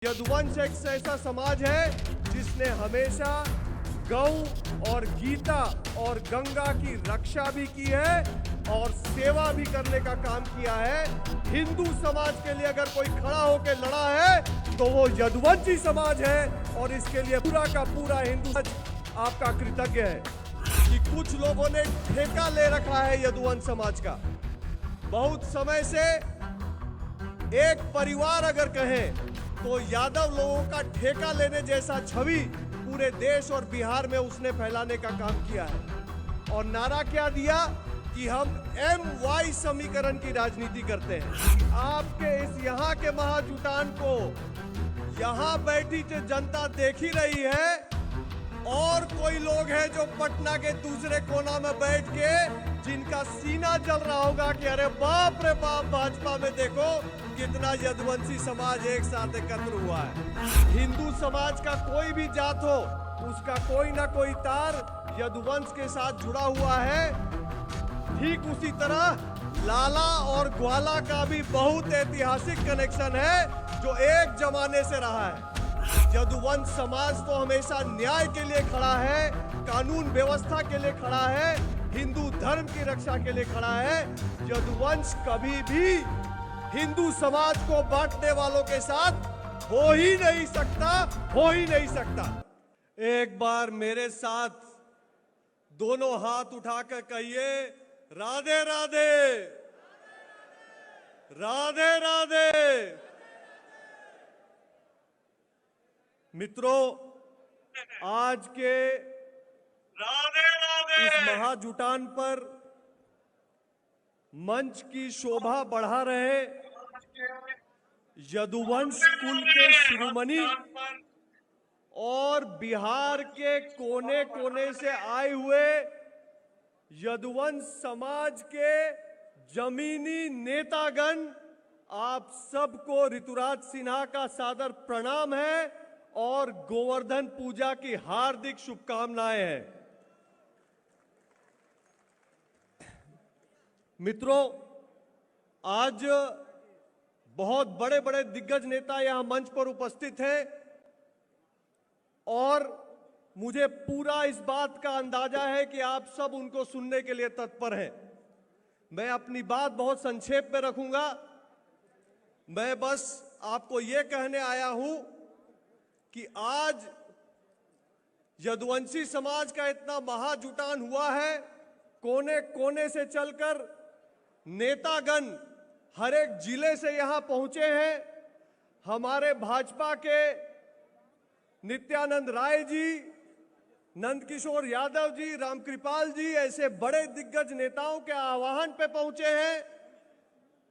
यदुवंश एक ऐसा समाज है जिसने हमेशा गौ और गीता और गंगा की रक्षा भी की है और सेवा भी करने का काम किया है। हिंदू समाज के लिए अगर कोई खड़ा होकर लड़ा है तो वो यदुवंशी समाज है और इसके लिए पूरा का पूरा हिंदू समाज आपका कृतज्ञ है कि कुछ लोगों ने ठेका ले रखा है यदुवंश समाज का। बहुत समय से एक परिवार अगर कहें तो यादव लोगों का ठेका लेने जैसा छवि पूरे देश और बिहार में उसने फैलाने का काम किया है और नारा क्या दिया कि हम MY समीकरण की राजनीति करते हैं। आपके इस यहाँ के महाजुटान को यहाँ बैठी जो जनता देख ही रही है और कोई लोग हैं जो पटना के दूसरे कोना में बैठ के जिनका सीना जल रहा होगा कि अरे बाप रे बाप, भाजपा में देखो कितना यदुवंशी समाज एक साथ एकत्र हुआ है। हिंदू समाज का कोई भी जात हो उसका कोई ना कोई तार यदुवंश के साथ जुड़ा हुआ है। ठीक उसी तरह लाला और ग्वाला का भी बहुत ऐतिहासिक कनेक्शन है जो एक जमाने से रहा है। यदुवंश समाज तो हमेशा न्याय के लिए खड़ा है, कानून व्यवस्था के लिए खड़ा है, हिंदू धर्म की रक्षा के लिए खड़ा है। यदुवंश कभी भी हिंदू समाज को बांटने वालों के साथ हो ही नहीं सकता। एक बार मेरे साथ दोनों हाथ उठाकर कहिए राधे राधे, राधे राधे। मित्रों, आज के इस महाजुटान पर मंच की शोभा बढ़ा रहे यदुवंश कुल के शिरोमणि और बिहार के कोने कोने से आए हुए यदुवंश समाज के जमीनी नेतागण, आप सबको ऋतुराज सिन्हा का सादर प्रणाम है और गोवर्धन पूजा की हार्दिक शुभकामनाएं हैं। मित्रों, आज बहुत बड़े बड़े दिग्गज नेता यहां मंच पर उपस्थित हैं और मुझे पूरा इस बात का अंदाजा है कि आप सब उनको सुनने के लिए तत्पर हैं। मैं अपनी बात बहुत संक्षेप में रखूंगा। मैं बस आपको यह कहने आया हूं कि आज यदुवंशी समाज का इतना महाजुटान हुआ है, कोने कोने से चलकर नेतागण हर एक जिले से यहां पहुंचे हैं। हमारे भाजपा के नित्यानंद राय जी, नंदकिशोर यादव जी, रामकृपाल जी ऐसे बड़े दिग्गज नेताओं के आह्वान पे पहुंचे हैं।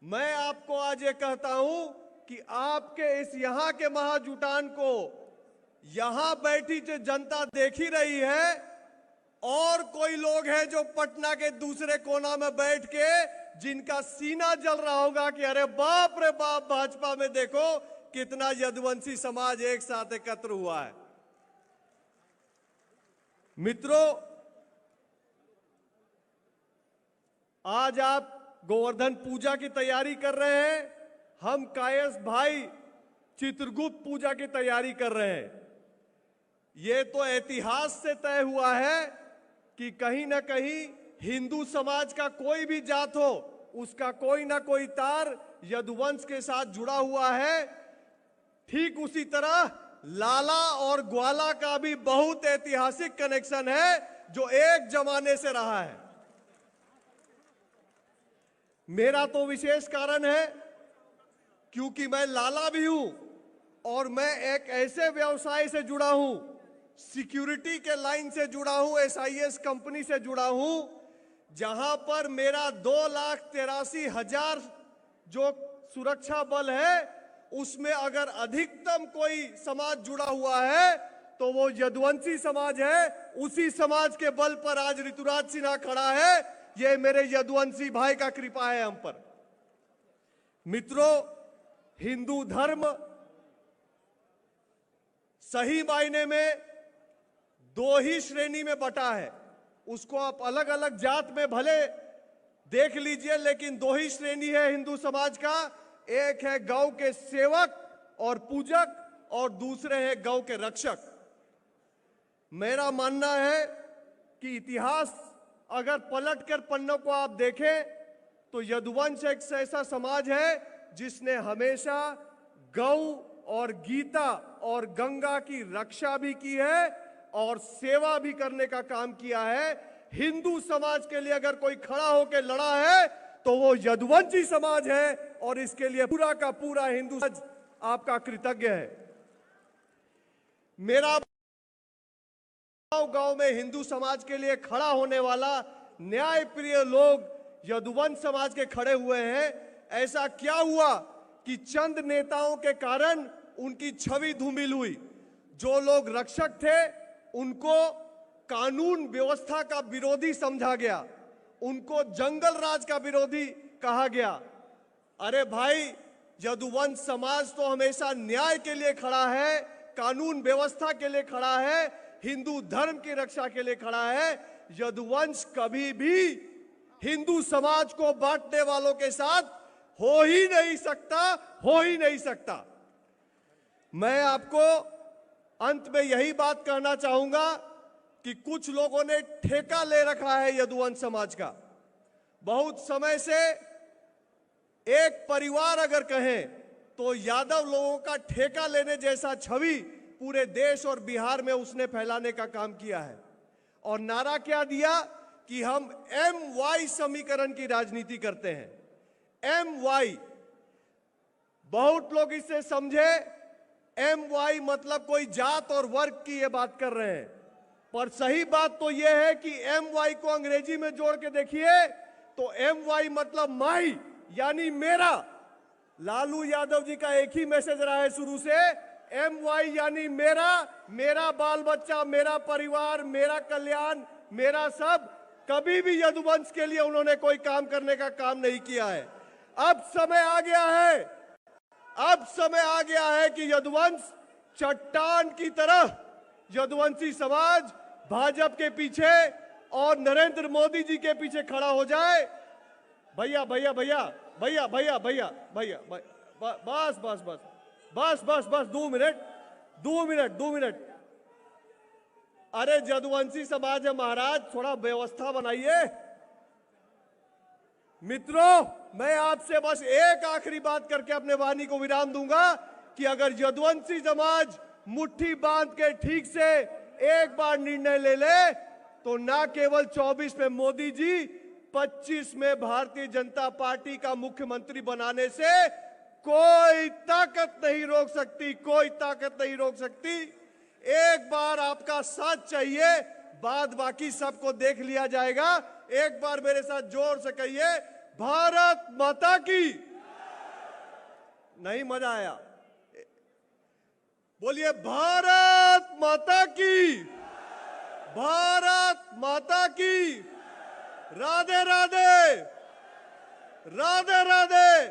मैं आपको आज ये कहता हूं कि आपके इस यहां के महाजुटान को यहां बैठी जो जनता देख ही रही है और कोई लोग हैं जो पटना के दूसरे कोना में बैठ के जिनका सीना जल रहा होगा कि अरे बाप रे बाप, भाजपा में देखो कितना यदुवंशी समाज एक साथ एकत्र हुआ है। मित्रों, आज आप गोवर्धन पूजा की तैयारी कर रहे हैं, हम कायस भाई चित्रगुप्त पूजा की तैयारी कर रहे हैं। ये तो इतिहास से तय हुआ है कि कहीं ना कहीं हिंदू समाज का कोई भी जात हो उसका कोई ना कोई तार यदुवंश के साथ जुड़ा हुआ है। ठीक उसी तरह लाला और ग्वाला का भी बहुत ऐतिहासिक कनेक्शन है जो एक जमाने से रहा है। मेरा तो विशेष कारण है क्योंकि मैं लाला भी हूं और मैं एक ऐसे व्यवसाय से जुड़ा हूं, सिक्योरिटी के लाइन से जुड़ा हूं, SIS कंपनी से जुड़ा हूं, जहां पर मेरा 2,83,000 जो सुरक्षा बल है उसमें अगर अधिकतम कोई समाज जुड़ा हुआ है तो वो यदुवंशी समाज है। उसी समाज के बल पर आज ऋतुराज सिन्हा खड़ा है। ये मेरे यदुवंशी भाई का कृपा है हम पर। मित्रों, हिंदू धर्म सही मायने में दो ही श्रेणी में बटा है। उसको आप अलग अलग जात में भले देख लीजिए, लेकिन दो ही श्रेणी है हिंदू समाज का। एक है गौ के सेवक और पूजक और दूसरे हैं गौ के रक्षक। मेरा मानना है कि इतिहास अगर पलटकर पन्नों को आप देखें तो यदुवंश एक ऐसा समाज है जिसने हमेशा गौ और गीता और गंगा की रक्षा भी की है और सेवा भी करने का काम किया है। हिंदू समाज के लिए अगर कोई खड़ा होकर लड़ा है तो वो यदुवंशी समाज है और इसके लिए पूरा का पूरा हिंदू समाज आपका कृतज्ञ है। मेरा गांव में हिंदू समाज के लिए खड़ा होने वाला न्याय प्रिय लोग यदुवंश समाज के खड़े हुए हैं। ऐसा क्या हुआ कि चंद नेताओं के कारण उनकी छवि धूमिल हुई। जो लोग रक्षक थे उनको कानून व्यवस्था का विरोधी समझा गया, उनको जंगल राज का विरोधी कहा गया। अरे भाई, यदुवंश समाज तो हमेशा न्याय के लिए खड़ा है, कानून व्यवस्था के लिए खड़ा है, हिंदू धर्म की रक्षा के लिए खड़ा है। यदुवंश कभी भी हिंदू समाज को बांटने वालों के साथ हो ही नहीं सकता, हो ही नहीं सकता। मैं आपको अंत में यही बात कहना चाहूंगा कि कुछ लोगों ने ठेका ले रखा है यदुवंश समाज का। बहुत समय से एक परिवार अगर कहें तो यादव लोगों का ठेका लेने जैसा छवि पूरे देश और बिहार में उसने फैलाने का काम किया है। और नारा क्या दिया कि हम MY समीकरण की राजनीति करते हैं। MY, बहुत लोग इससे समझे MY मतलब कोई जात और वर्ग की ये बात कर रहे हैं, पर सही बात तो ये है कि MY को अंग्रेजी में जोड़ के देखिए तो MY मतलब माई यानी मेरा। लालू यादव जी का एक ही मैसेज रहा है शुरू से, MY यानी मेरा, मेरा बाल बच्चा, मेरा परिवार, मेरा कल्याण, मेरा सब। कभी भी यदुवंश के लिए उन्होंने कोई काम करने का काम नहीं किया है। अब समय आ गया है, अब समय आ गया है कि यदुवंश चट्टान की तरह यदुवंशी समाज भाजपा के पीछे और नरेंद्र मोदी जी के पीछे खड़ा हो जाए। भैया भैया भैया भैया भैया भैया भैया बस बस बस बस बस बस 2 मिनट। अरे यदुवंशी समाज है महाराज, थोड़ा व्यवस्था बनाइए। मित्रों, मैं आपसे बस एक आखिरी बात करके अपने वाणी को विराम दूंगा कि अगर यदुवंशी समाज मुट्ठी बांध के ठीक से एक बार निर्णय ले ले तो ना केवल 24 में मोदी जी, 25 में भारतीय जनता पार्टी का मुख्यमंत्री बनाने से कोई ताकत नहीं रोक सकती, कोई ताकत नहीं रोक सकती। एक बार आपका साथ चाहिए, बाद बाकी सबको देख लिया जाएगा। एक बार मेरे साथ जोर से कहिए, भारत माता की। नहीं मजा आया? बोलिए भारत माता की, भारत माता की। राधे राधे, राधे राधे,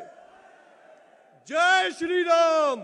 जय श्री राम।